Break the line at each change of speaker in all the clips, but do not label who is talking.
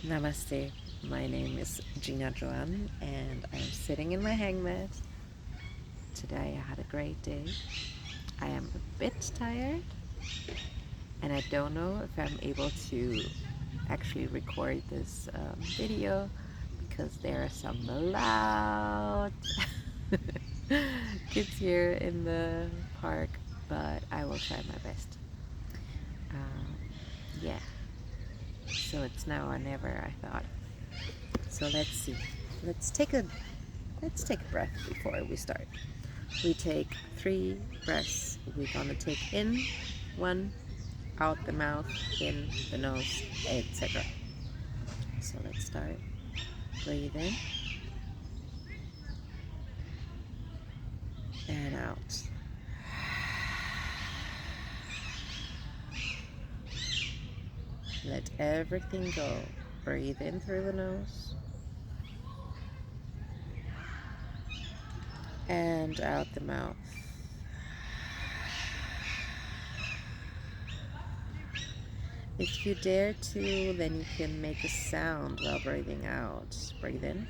Namaste. My name is Gina Joan, and I'm sitting in my hangmat. Today I had a great day. I am a bit tired, and I don't know if I'm able to actually record this video because there are some loud kids here in the park, but I will try my best. Yeah, so it's now or never, I thought. So let's see. Let's take a let's take a breath before we start. We take 3 breaths. We're gonna take in 1, out the mouth, in the nose, etc. So let's start. Breathe in and out. Let everything go. Breathe in through the nose and out the mouth. If you dare to, then you can make a sound while breathing out. Breathe in.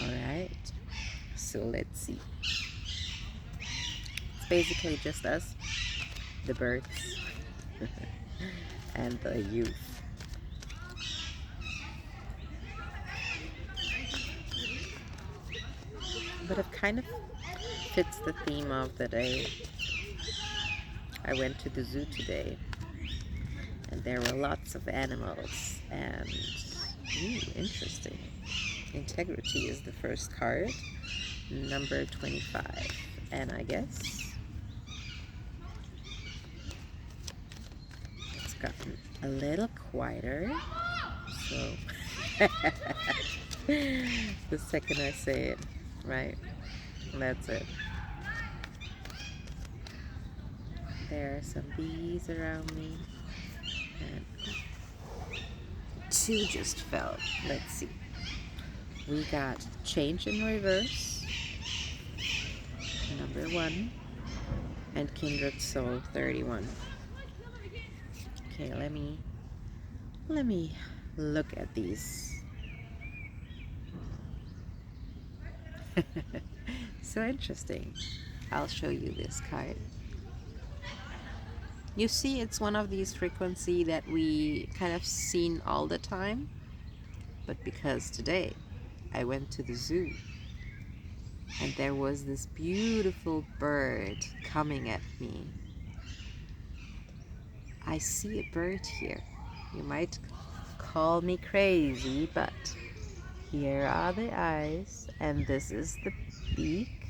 Alright, so let's see. It's basically just us, the birds, and the youth. But it kind of fits the theme of the day. I went to the zoo today, and there were lots of animals, and interesting. Integrity is the first card, number 25, and I guess it's gotten a little quieter, so the second I say it, right, that's it. There are some bees around me, and 2 just fell. Let's see. We got Change in Reverse, number 1, and Kindred Soul 31. Okay, let me look at these. So interesting. I'll show you this card. You see, it's one of these frequency that we kind of seen all the time, but because today I went to the zoo and there was this beautiful bird coming at me. I see a bird here. You might call me crazy, but here are the eyes, and this is the beak,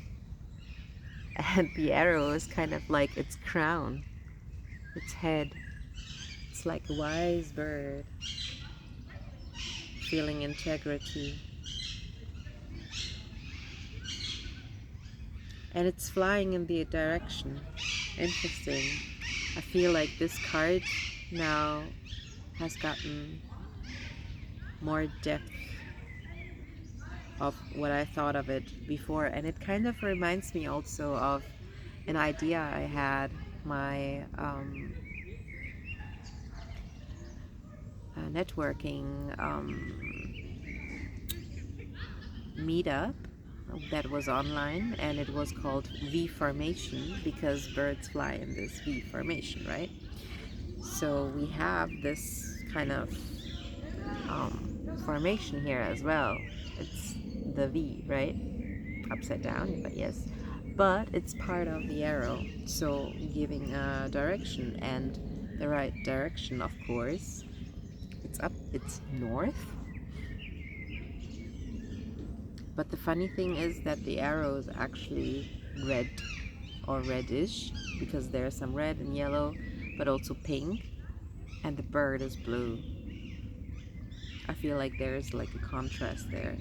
and the arrow is kind of like its crown, its head. It's like a wise bird, feeling integrity. And it's flying in the direction. Interesting. I feel like this card now has gotten more depth of what I thought of it before, and it kind of reminds me also of an idea I had, my networking meetup that was online, and it was called V formation because birds fly in this V formation, right? So we have this kind of formation here as well. It's the V, right? Upside down, but yes. But it's part of the arrow, so giving a direction, and the right direction, of course. It's up, it's north. But the funny thing is that the arrow is actually red or reddish because there's some red and yellow, but also pink, and the bird is blue. I feel like there's like a contrast there.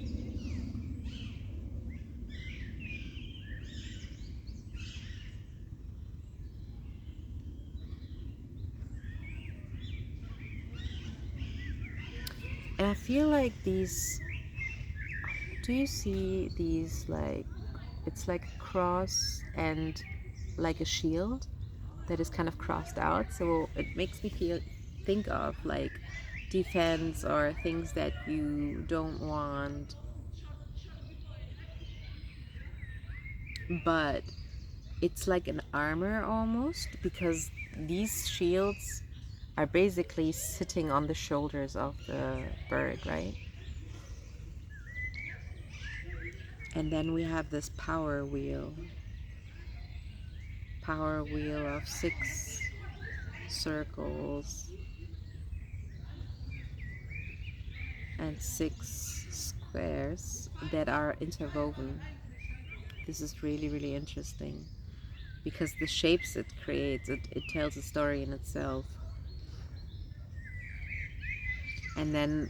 And I feel like these, do you see these, like, it's like a cross and like a shield that is kind of crossed out. So it makes me think of like defense or things that you don't want, but it's like an armor almost, because these shields are basically sitting on the shoulders of the bird, right? And then we have this power wheel of 6 circles and 6 squares that are interwoven. This is really, really interesting because the shapes it creates, it tells a story in itself. And then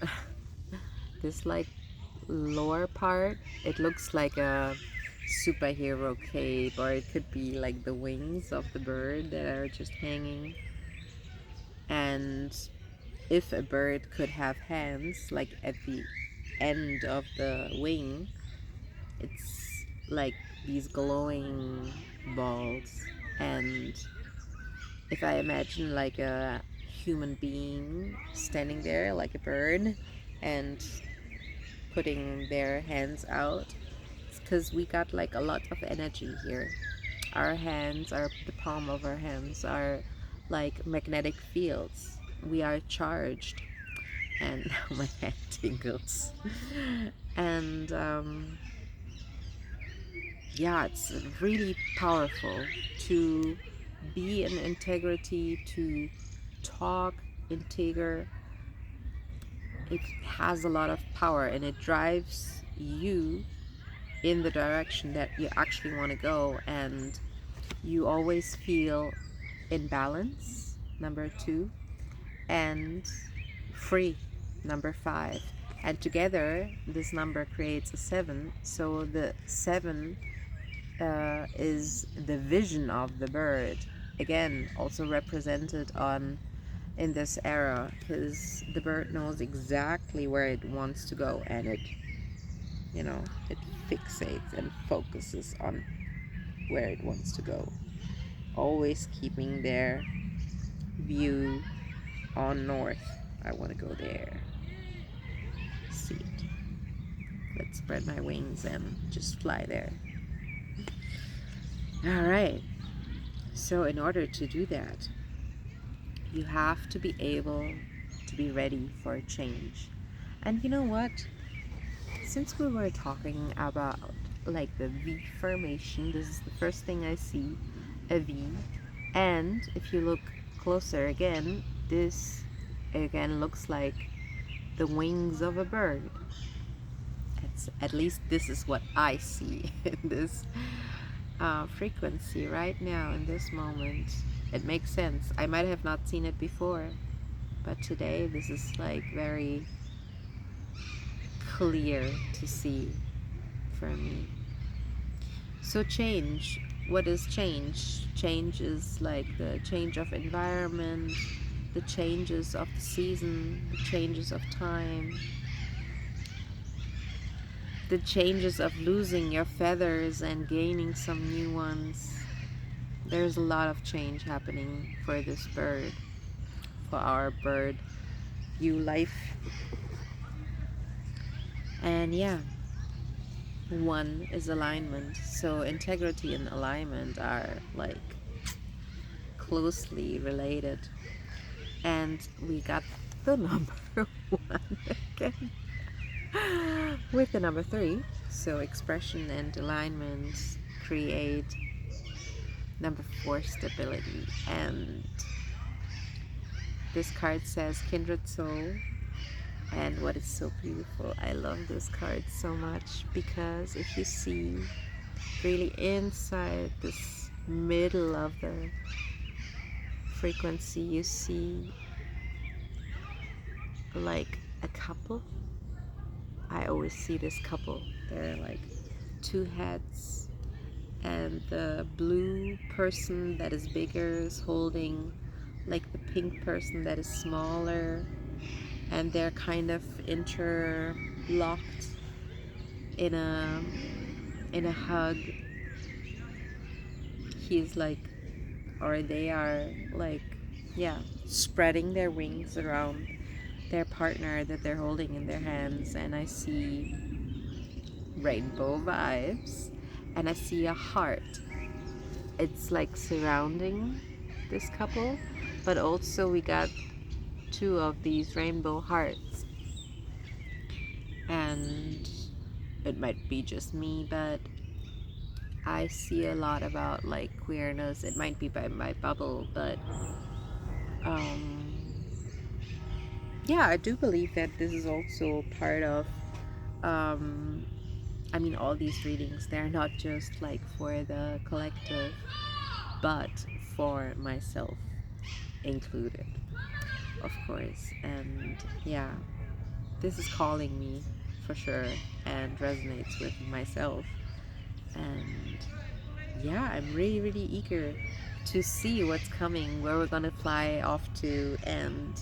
this like lower part, it looks like a superhero cape, or it could be like the wings of the bird that are just hanging. And if a bird could have hands, like at the end of the wing, it's like these glowing balls. And if I imagine like a human being standing there like a bird and putting their hands out, it's because we got like a lot of energy here. Our hands, the palm of our hands are like magnetic fields. We are charged. And now my hand tingles. And yeah, it's really powerful to be in integrity, to talk integer. It has a lot of power and it drives you in the direction that you actually want to go, and you always feel in balance, number 2, and free, number 5. And together this number creates a 7. So the 7 is the vision of the bird, again also represented on in this era, because the bird knows exactly where it wants to go, and it, it fixates and focuses on where it wants to go, always keeping their view on north. I want to go there. See it. Let's spread my wings and just fly there. All right. So in order to do that, you have to be able to be ready for a change. And you know what? Since we were talking about like the V formation, this is the first thing I see, a V. And if you look closer again, this again looks like the wings of a bird. At least this is what I see in this frequency right now, in this moment. It makes sense. I might have not seen it before, but today this is like very clear to see for me. So change. What is change? Change is like the change of environment, the changes of the season, the changes of time, the changes of losing your feathers and gaining some new ones. There's a lot of change happening for this bird, for our bird view life. And yeah, 1 is alignment. So integrity and alignment are like closely related. And we got the number 1 again with the number 3. So expression and alignment create number 4, stability. And this card says kindred soul. And what is so beautiful, I love this card so much, because if you see really inside this middle of the frequency, you see like a couple. I always see this couple. They're like 2 heads, and the blue person that is bigger is holding like the pink person that is smaller. and they're kind of interlocked in a hug. He's like, or they are like, yeah, spreading their wings around their partner that they're holding in their hands, and I see rainbow vibes, and I see a heart. It's like surrounding this couple, but also we got two of these rainbow hearts, and it might be just me, but I see a lot about like queerness. It might be by my bubble, but um yeah, I do believe that this is also part of um I mean, all these readings, they're not just like for the collective, but for myself included, of course. And yeah, this is calling me for sure and resonates with myself. And yeah, I'm really, really eager to see what's coming, where we're gonna fly off to, and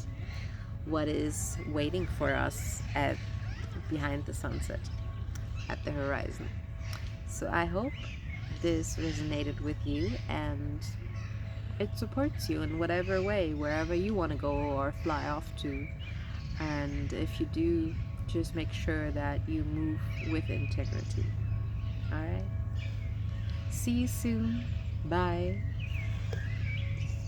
what is waiting for us at behind the sunset at the horizon. So I hope this resonated with you and it supports you in whatever way, wherever you want to go or fly off to. And if you do, just make sure that you move with integrity. All right? See you soon. Bye.